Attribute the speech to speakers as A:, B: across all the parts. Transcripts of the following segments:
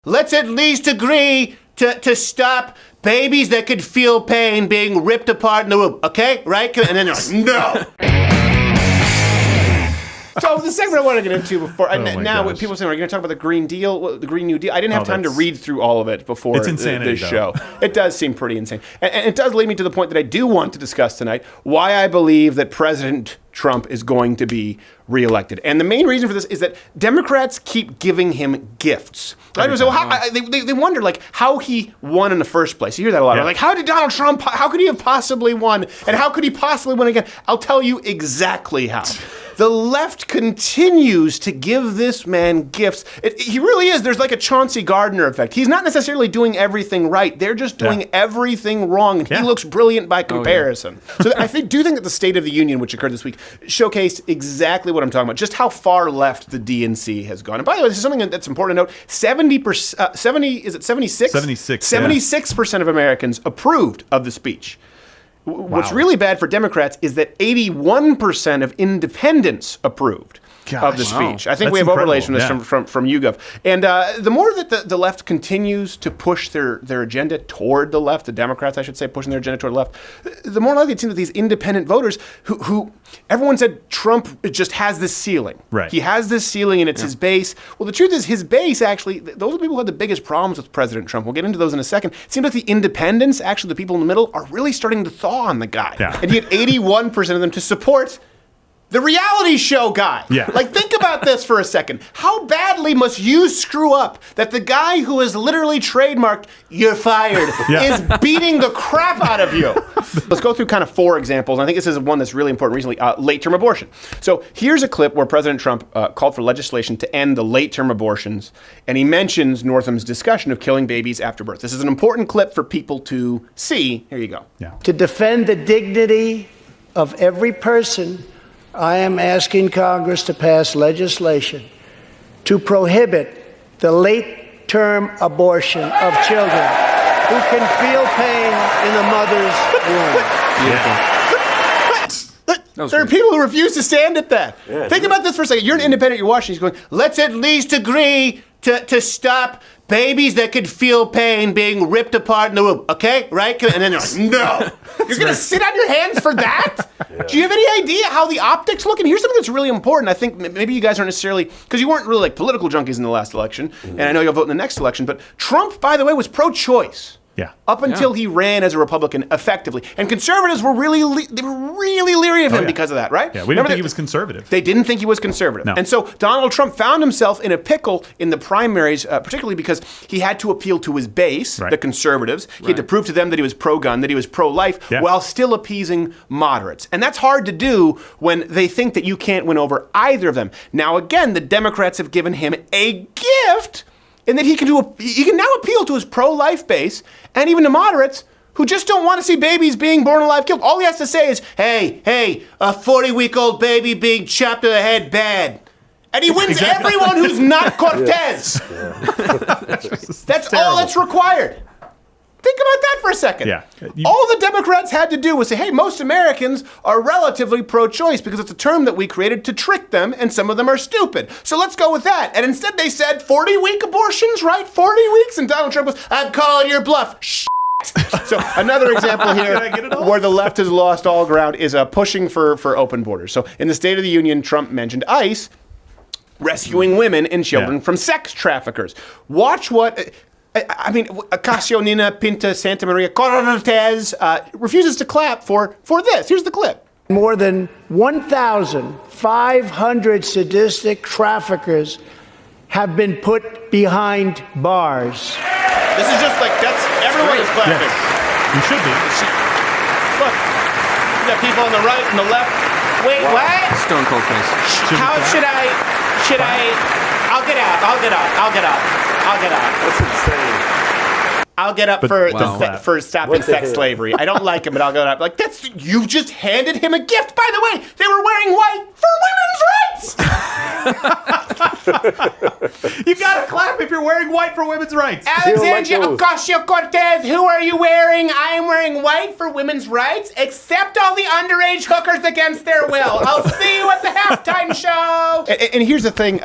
A: Let's at least agree to stop babies that could feel pain being ripped apart in the womb, okay? Right? And then they're like, no. So the segment I want to get into before, people saying, are you going to talk about the Green Deal, the Green New Deal? I didn't have time to read through all of it before this show. It does seem pretty insane. And it does lead me to the point that I do want to discuss tonight, why I believe that President Trump is going to be reelected. And the main reason for this is that Democrats keep giving him gifts. Right? So they wonder, like, how he won in the first place. You hear that a lot. Yeah. Like, how did Donald Trump, how could he have possibly won? And how could he possibly win again? I'll tell you exactly how. The left continues to give this man gifts. He really is. There's like a Chauncey Gardner effect. He's not necessarily doing everything right. They're just doing everything wrong. And he looks brilliant by comparison. So I do think that the State of the Union, which occurred this week, showcased exactly what I'm talking about, just how far left the DNC has gone. And by the way, this is something that's important to note. 76% of Americans approved of the speech. What's really bad for Democrats is that 81% of independents approved of the speech. I think we have overlays from this from YouGov. And the more that the left continues to push their agenda toward the left, the Democrats, I should say, pushing their agenda toward the left, the more likely it seems that these independent voters who everyone said Trump just has this ceiling. Right. He has this ceiling and it's his base. Well, the truth is his base, actually, those are the people who had the biggest problems with President Trump. We'll get into those in a second. It seems like the independents, actually the people in the middle, are really starting to thaw on the guy. Yeah. And he had 81% of them to support the reality show guy. Yeah. Like, think about this for a second. How badly must you screw up that the guy who is literally trademarked, "You're fired," is beating the crap out of you? Let's go through kind of 4 examples. I think this is one that's really important recently, late-term abortion. So here's a clip where President Trump called for legislation to end the late-term abortions, and he mentions Northam's discussion of killing babies after birth. This is an important clip for people to see. Here you go.
B: Yeah. To defend the dignity of every person, I am asking Congress to pass legislation to prohibit the late-term abortion of children who can feel pain in the mother's womb.
A: There are people who refuse to stand at that. Yeah, think about this for a second. You're an independent, you're watching, he's going, let's at least agree to stop babies that could feel pain being ripped apart in the womb, okay? Right? And then they're like, no. You're going to sit on your hands for that? Do you have any idea how the optics look? And here's something that's really important. I think maybe you guys aren't necessarily, because you weren't really like political junkies in the last election, and I know you'll vote in the next election, but Trump, by the way, was pro-choice. Yeah. Up until he ran as a Republican effectively. And conservatives were really leery of him because of that, right?
C: Yeah, we didn't think he was conservative.
A: They didn't think he was conservative. No. And so Donald Trump found himself in a pickle in the primaries, particularly because he had to appeal to his base, the conservatives. He had to prove to them that he was pro-gun, that he was pro-life, while still appeasing moderates. And that's hard to do when they think that you can't win over either of them. Now, again, the Democrats have given him a gift in that he can now appeal to his pro-life base and even to moderates who just don't want to see babies being born alive killed. All he has to say is, hey, a 40-week-old baby being chopped in the head, bad. And he wins everyone who's not Cortez. That's all that's required. Think about that for a second. Yeah. All the Democrats had to do was say, hey, most Americans are relatively pro-choice because it's a term that we created to trick them, and some of them are stupid. So let's go with that. And instead they said 40-week abortions, right? 40 weeks? And Donald Trump was, I'm calling your bluff. So another example here where the left has lost all ground is pushing for open borders. So in the State of the Union, Trump mentioned ICE rescuing women and children from sex traffickers. Watch what... I mean, Ocasio Nina Pinta Santa Maria Cortez refuses to clap for this. Here's the clip.
B: More than 1,500 sadistic traffickers have been put behind bars.
A: This is just like, that's, everyone is clapping.
C: Yes. You should be.
A: Look, you got people on the right and the left. Wait, what?
D: Stone cold face.
A: How should I, I'll get out.
D: That's insane.
A: I'll get up for stopping sex slavery. I don't like him, but I'll get up. Like, you just handed him a gift. By the way, they were wearing white for women's rights.
C: You gotta clap if you're wearing white for women's rights.
A: Alexandria Ocasio-Cortez, who are you wearing? I am wearing white for women's rights. Accept all the underage hookers against their will. I'll see you at the halftime show. And here's the thing,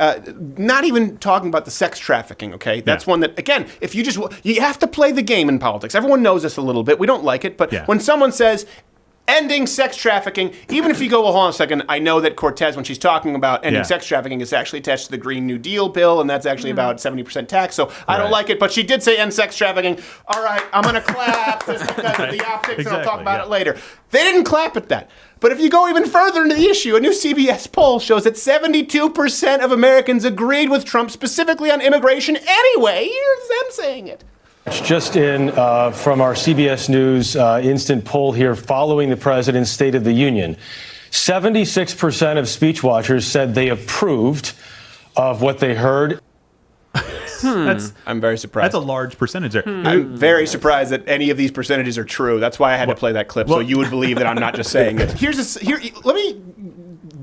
A: not even talking about the sex trafficking, okay? That's one that, again, if you have to play the game in politics. Everyone knows this a little bit. We don't like it, but when someone says ending sex trafficking, even if you go, well, hold on a second, I know that Cortez, when she's talking about ending sex trafficking, is actually attached to the Green New Deal bill, and that's actually about 70% tax, so I don't like it, but she did say end sex trafficking. All right, I'm going to clap just because of the optics, and I'll talk about it later. They didn't clap at that. But if you go even further into the issue, a new CBS poll shows that 72% of Americans agreed with Trump specifically on immigration anyway. Here's them saying it.
D: Just in from our CBS News instant poll here following the president's State of the Union, 76% of speech watchers said they approved of what they heard.
A: I'm very surprised.
C: That's a large percentage there.
A: I'm very surprised that any of these percentages are true. That's why I had to play that clip, so you would believe that I'm not just saying it. Let me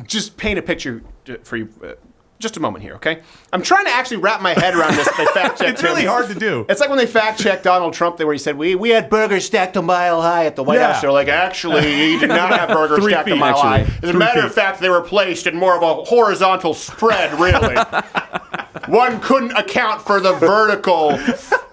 A: just paint a picture for you. Just a moment here, okay? I'm trying to actually wrap my head around this. They fact checked
C: It's really hard to do.
A: It's like when they fact checked Donald Trump, where he said we had burgers stacked a mile high at the White House. They're like, actually, he did not have burgers stacked a mile high. As a matter of fact, they were placed in more of a horizontal spread, really. One couldn't account for the vertical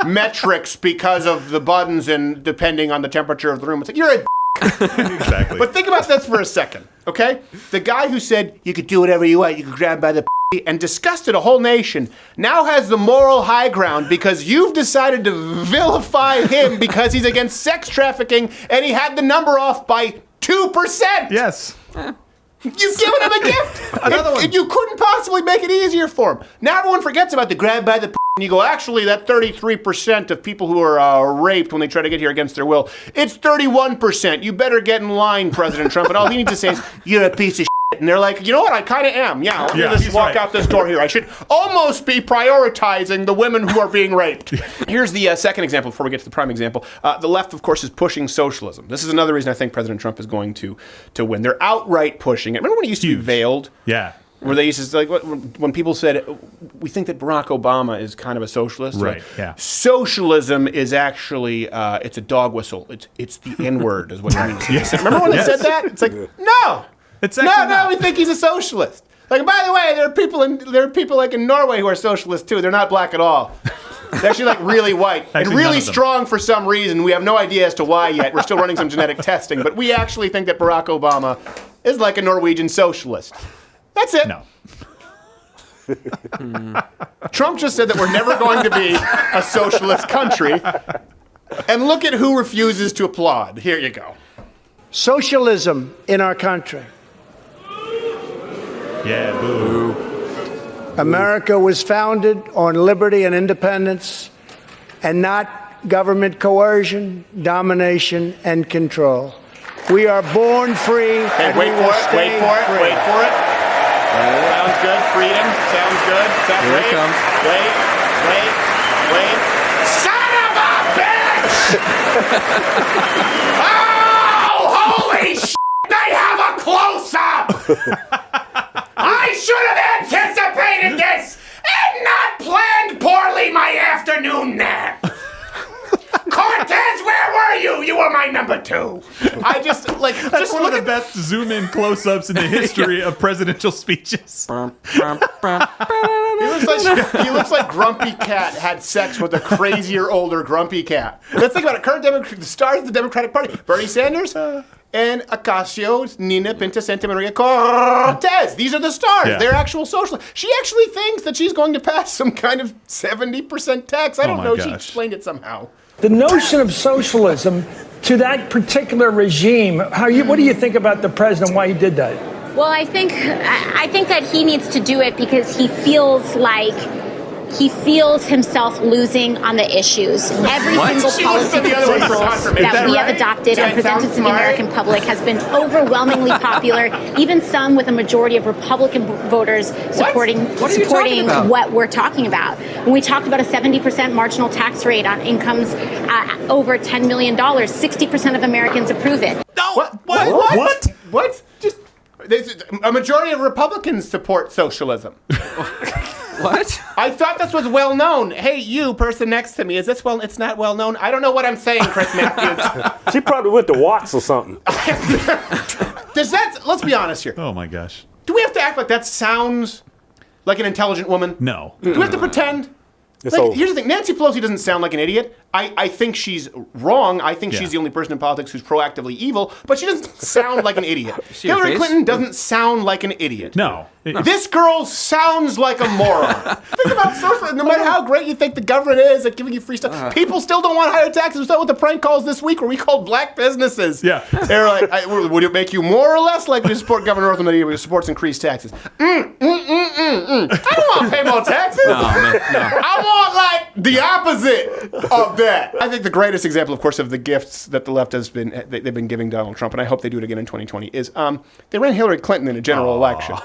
A: metrics because of the buttons and depending on the temperature of the room. It's like, you're a
C: Exactly.
A: But think about this for a second, okay? The guy who said you could do whatever you want, you could grab by the and disgusted a whole nation, now has the moral high ground because you've decided to vilify him because he's against sex trafficking and he had the number off by 2%.
C: Yes.
A: You've given him a gift.
C: Another one.
A: You couldn't possibly make it easier for him. Now everyone forgets about the grab by the and you go, actually, that 33% of people who are raped when they try to get here against their will, it's 31%. You better get in line, President Trump. And all he needs to say is, you're a piece of shit. And they're like, you know what? I kind of am. Yeah, let me just walk out this door here. I should almost be prioritizing the women who are being raped. Here's the second example before we get to the prime example. The left, of course, is pushing socialism. This is another reason I think President Trump is going to win. They're outright pushing it. Remember when it used to be veiled?
C: Yeah.
A: Where they used to, like, when people said, we think that Barack Obama is kind of a socialist.
C: Right,
A: like,
C: yeah.
A: Socialism is actually, it's a dog whistle. It's the N-word is what it means. Remember when they said that? It's like, no.
C: It's no,
A: we think he's a socialist. Like, by the way, there are people like in Norway who are socialists too. They're not black at all. They're actually like really white and really strong for some reason. We have no idea as to why yet. We're still running some genetic testing, but we actually think that Barack Obama is like a Norwegian socialist. That's it.
C: No.
A: Trump just said that we're never going to be a socialist country. And look at who refuses to applaud. Here you go.
B: Socialism in our country.
C: Yeah, boo.
B: America was founded on liberty and independence and not government coercion, domination, and control. We are born free.
A: Okay,
B: and
A: wait
B: we
A: for
B: will
A: it.
B: stay
A: Wait for it.
B: free.
A: Wait for it. Sounds good. Freedom. Sounds good.
E: Here it comes.
A: Wait. Son of a bitch! Oh, holy shit! They have a close-up! I should have anticipated this and not planned poorly my afternoon nap. Cortez, where were you? You were my number two. I just like
C: That's one of the best zoom-in close-ups in the history of presidential speeches.
A: He looks like Grumpy Cat had sex with a crazier, older Grumpy Cat. Let's think about it. The stars of the Democratic Party: Bernie Sanders and Ocasio, Nina Pinta Santa Maria Cortez. These are the stars.
C: Yeah.
A: They're actual socialists. She actually thinks that she's going to pass some kind of 70% tax. I don't know.
C: Gosh.
A: She explained it somehow.
F: The notion of socialism to that particular regime, what do you think about the president, why he did that?
G: Well, I think that he needs to do it because he feels like
E: he feels himself losing on the issues. Every single policy proposal that we have adopted and presented to the American public has been overwhelmingly popular, even some with a majority of Republican voters supporting what we're talking about. When we talked about a 70% marginal tax rate on incomes over $10 million, 60% of Americans approve it.
A: No. What? Just a majority of Republicans support socialism. What? I thought this was well known. Hey, you person next to me, is this well? It's not well known. I don't know what I'm saying, Chris Matthews.
G: She probably went to Watts or something.
A: Let's be honest here.
C: Oh my gosh.
A: Do we have to act like that sounds like an intelligent woman?
C: No.
A: Do we have to pretend? Here's the thing. Nancy Pelosi doesn't sound like an idiot. I think she's wrong. I think she's the only person in politics who's proactively evil, but she doesn't sound like an idiot. Hillary Clinton doesn't sound like an idiot.
C: No.
A: This girl sounds like a moron. Think about socialism. No matter how great you think the government is at giving you free stuff, people still don't want higher taxes. We saw with the prank calls this week where we called black businesses.
C: Yeah.
A: They're like, would it make you more or less likely to support Governor Northam than he supports increased taxes? I don't want to pay more taxes. No. I want, like, the opposite of that. I think the greatest example, of course, of the gifts that the left they've been giving Donald Trump, and I hope they do it again in 2020, is they ran Hillary Clinton in a general election.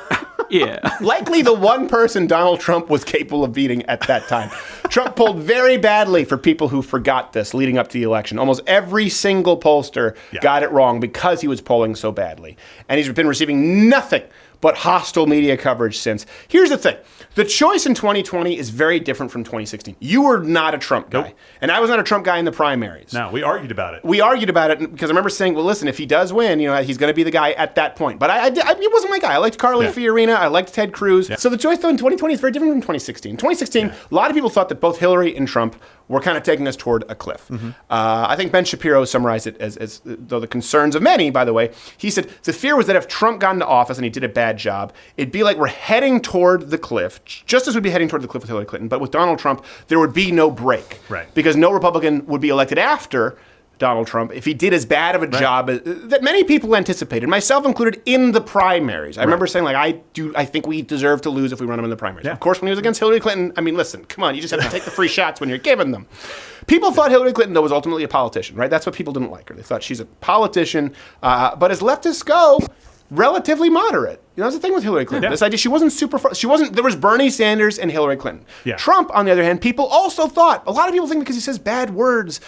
H: Yeah.
A: Likely the one person Donald Trump was capable of beating at that time. Trump polled very badly for people who forgot this leading up to the election. Almost every single pollster got it wrong because he was polling so badly. And he's been receiving nothing but hostile media coverage since. Here's the thing. The choice in 2020 is very different from 2016. You were not a Trump guy. Nope. And I was not a Trump guy in the primaries.
C: No, we argued about it.
A: We argued about it because I remember saying, well, listen, if he does win, he's going to be the guy at that point. But it wasn't my guy. I liked Carly Fiorina. I liked Ted Cruz. Yeah. So the choice, though, in 2020 is very different from 2016. 2016, a lot of people thought that both Hillary and Trump were kind of taking us toward a cliff. Mm-hmm. I think Ben Shapiro summarized it as though the concerns of many, by the way, he said the fear was that if Trump got into office and he did a bad job, it'd be like we're heading toward the cliff, just as we'd be heading toward the cliff with Hillary Clinton. But with Donald Trump, there would be no break.
C: Right.
A: Because no Republican would be elected after Donald Trump if he did as bad of a job that many people anticipated, myself included, in the primaries. I remember saying, I think we deserve to lose if we run him in the primaries. Yeah. Of course, when he was against Hillary Clinton, I mean, listen, come on, you just have to take the free shots when you're given them. People thought Hillary Clinton, though, was ultimately a politician, right? That's what people didn't like her. They thought she's a politician. But as leftists go, relatively moderate. That's the thing with Hillary Clinton. Yeah. This idea, she wasn't there was Bernie Sanders and Hillary Clinton. Yeah. Trump, on the other hand, people also thought, a lot of people think because he says bad words,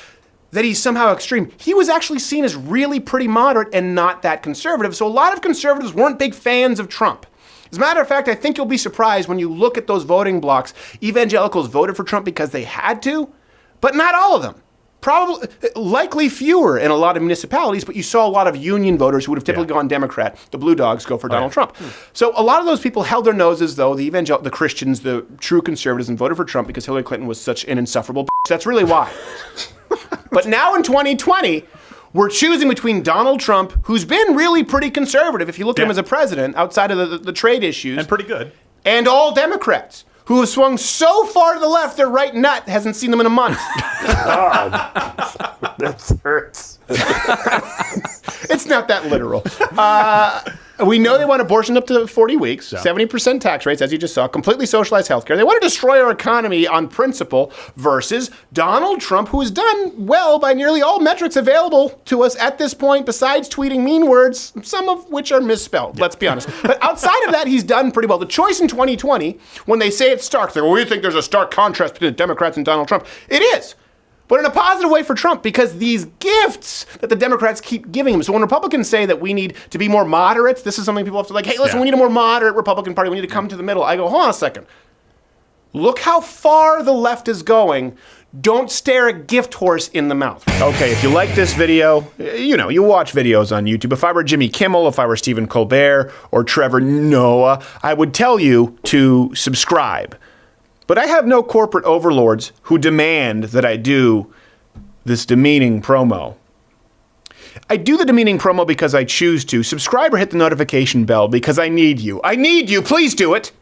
A: that he's somehow extreme. He was actually seen as really pretty moderate and not that conservative. So a lot of conservatives weren't big fans of Trump. As a matter of fact, I think you'll be surprised when you look at those voting blocks. Evangelicals voted for Trump because they had to, but not all of them. Probably, likely fewer in a lot of municipalities, but you saw a lot of union voters who would have typically gone Democrat. The Blue Dogs go for Donald Trump. So a lot of those people held their noses, though, the Christians, the true conservatives, and voted for Trump because Hillary Clinton was such an insufferable bitch. That's really why. But now in 2020, we're choosing between Donald Trump, who's been really pretty conservative, if you look at him as a president, outside of the trade issues.
C: And pretty good.
A: And all Democrats, who have swung so far to the left, their right nut hasn't seen them in a month.
G: God, that hurts.
A: It's not that literal. We know they want abortion up to 40 weeks, 70% tax rates, as you just saw, completely socialized healthcare. They want to destroy our economy on principle versus Donald Trump, who has done well by nearly all metrics available to us at this point, besides tweeting mean words, some of which are misspelled, let's be honest. But outside of that, he's done pretty well. The choice in 2020, when they say it's stark, they're, well, we think there's a stark contrast between the Democrats and Donald Trump. It is. But in a positive way for Trump, because these gifts that the Democrats keep giving him. So when Republicans say that we need to be more moderate, this is something people have to hey, listen, we need a more moderate Republican Party. We need to come to the middle. I go, hold on a second. Look how far the left is going. Don't stare a gift horse in the mouth. Okay, if you like this video, you watch videos on YouTube. If I were Jimmy Kimmel, if I were Stephen Colbert, or Trevor Noah, I would tell you to subscribe. But I have no corporate overlords who demand that I do this demeaning promo. I do the demeaning promo because I choose to. Subscribe or hit the notification bell because I need you. I need you. Please do it.